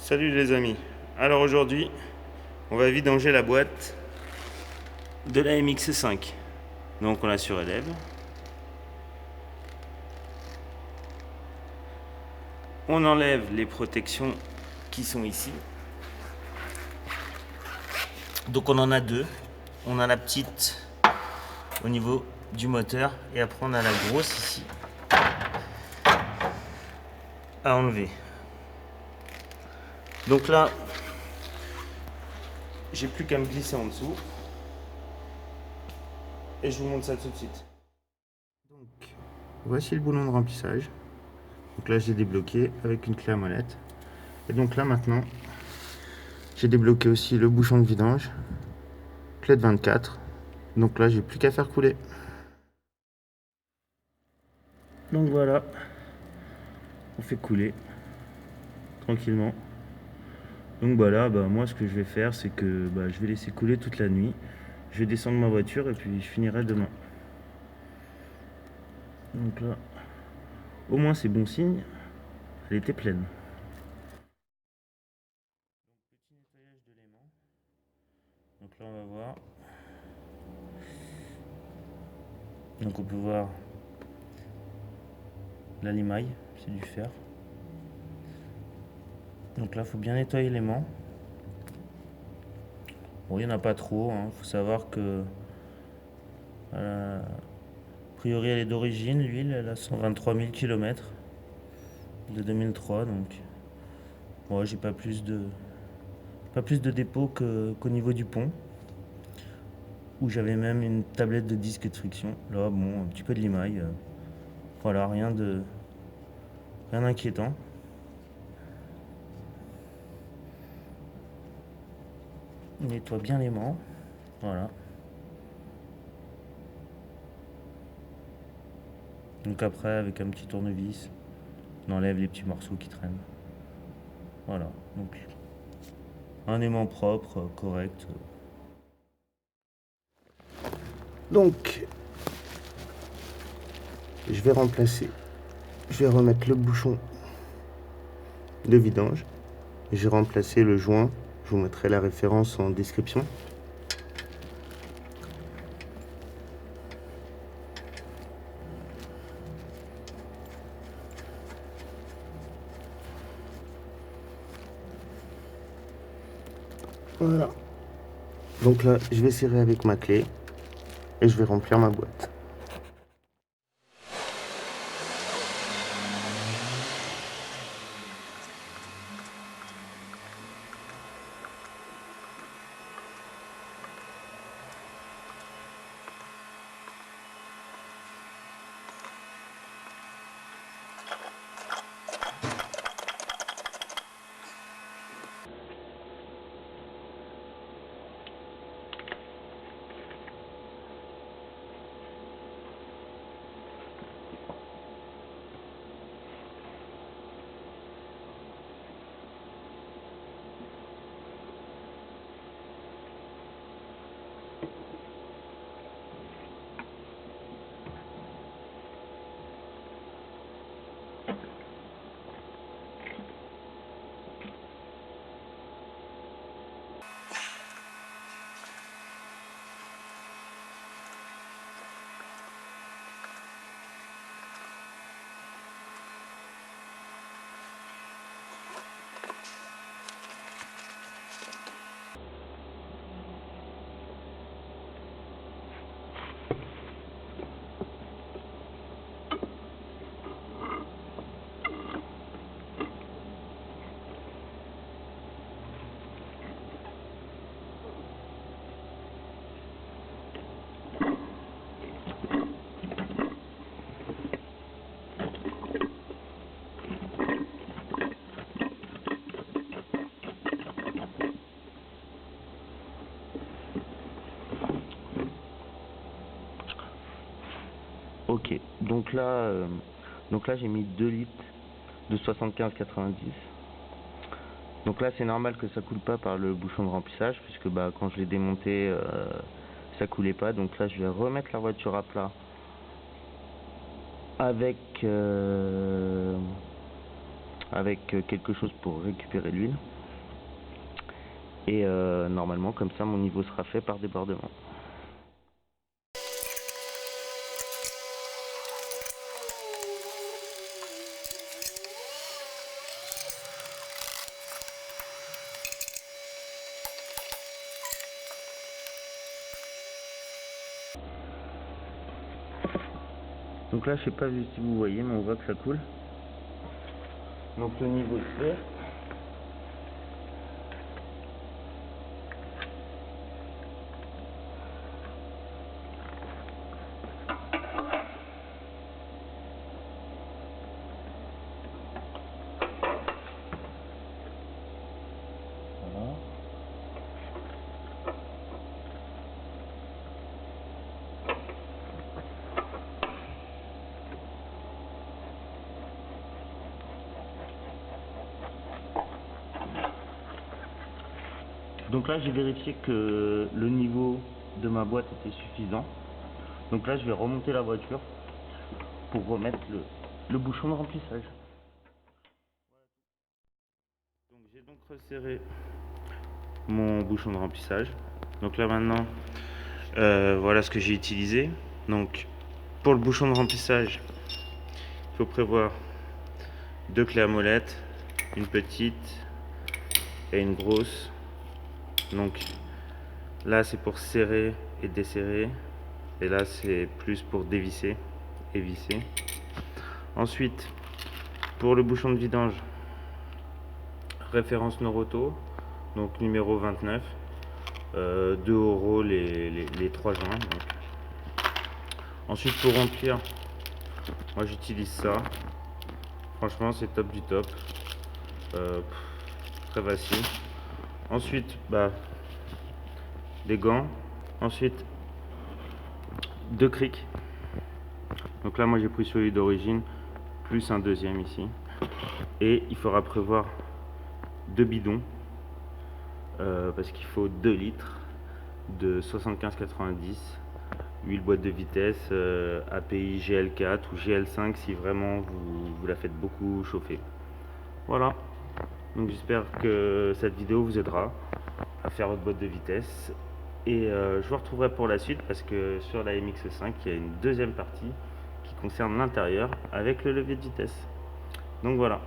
Salut les amis. Alors aujourd'hui, on va vidanger la boîte de la MX5. Donc on la surélève. On enlève les protections qui sont ici. Donc on en a deux. On a la petite au niveau du moteur et après on a la grosse ici à enlever. Donc là, j'ai plus qu'à me glisser en dessous et je vous montre ça tout de suite. Donc voici le boulon de remplissage. Donc là j'ai débloqué avec une clé à molette. Et donc là maintenant, j'ai débloqué aussi le bouchon de vidange, clé de 24. Donc là j'ai plus qu'à faire couler. Donc voilà, on fait couler tranquillement. Donc voilà, moi ce que je vais faire c'est que je vais laisser couler toute la nuit. Je vais descendre ma voiture et puis je finirai demain. Donc là, au moins c'est bon signe, elle était pleine. Petit nettoyage de l'aimant. Donc là on va voir. Donc on peut voir la limaille, c'est du fer. Donc là il faut bien nettoyer l'aimant. Bon, il n'y en a pas trop, hein. Faut savoir que a priori elle est d'origine, l'huile, elle a 123 000 km de 2003, donc moi j'ai pas plus de dépôt qu'au niveau du pont, où j'avais même une tablette de disque de friction. Là bon, un petit peu de limaille, voilà, rien d'inquiétant. On nettoie bien l'aimant, voilà. Donc après avec un petit tournevis, on enlève les petits morceaux qui traînent. Voilà, donc un aimant propre, correct. Donc, je vais remettre le bouchon de vidange. J'ai remplacé le joint, je vous mettrai la référence en description. Voilà. Donc là, je vais serrer avec ma clé et je vais remplir ma boîte. Ok, donc là j'ai mis 2 litres de 75,90. Donc là c'est normal que ça coule pas par le bouchon de remplissage, puisque quand je l'ai démonté ça coulait pas. Donc là je vais remettre la voiture à plat avec avec quelque chose pour récupérer l'huile. Et normalement comme ça mon niveau sera fait par débordement. Donc là je sais pas si vous voyez, mais on voit que ça coule. Donc le niveau se fait. Voilà. Donc là j'ai vérifié que le niveau de ma boîte était suffisant. Donc là je vais remonter la voiture pour remettre le bouchon de remplissage. Donc j'ai donc resserré mon bouchon de remplissage. Donc là maintenant voilà ce que j'ai utilisé. Donc pour le bouchon de remplissage, il faut prévoir 2 clés à molette, une petite et une grosse. Donc là c'est pour serrer et desserrer, et là c'est plus pour dévisser et visser. Ensuite pour le bouchon de vidange, référence Noroto, donc numéro 29, 2 euros les 3 joints. Donc. Ensuite pour remplir, moi j'utilise ça, franchement c'est top du top, très facile. Ensuite des gants, ensuite 2 crics. Donc là moi j'ai pris celui d'origine plus un deuxième ici, et il faudra prévoir 2 bidons parce qu'il faut 2 litres de 75-90, huile boîte de vitesse, API GL4 ou GL5 si vraiment vous la faites beaucoup chauffer. Voilà, donc j'espère que cette vidéo vous aidera à faire votre boîte de vitesse, et je vous retrouverai pour la suite parce que sur la MX5 il y a une deuxième partie qui concerne l'intérieur avec le levier de vitesse. Donc voilà.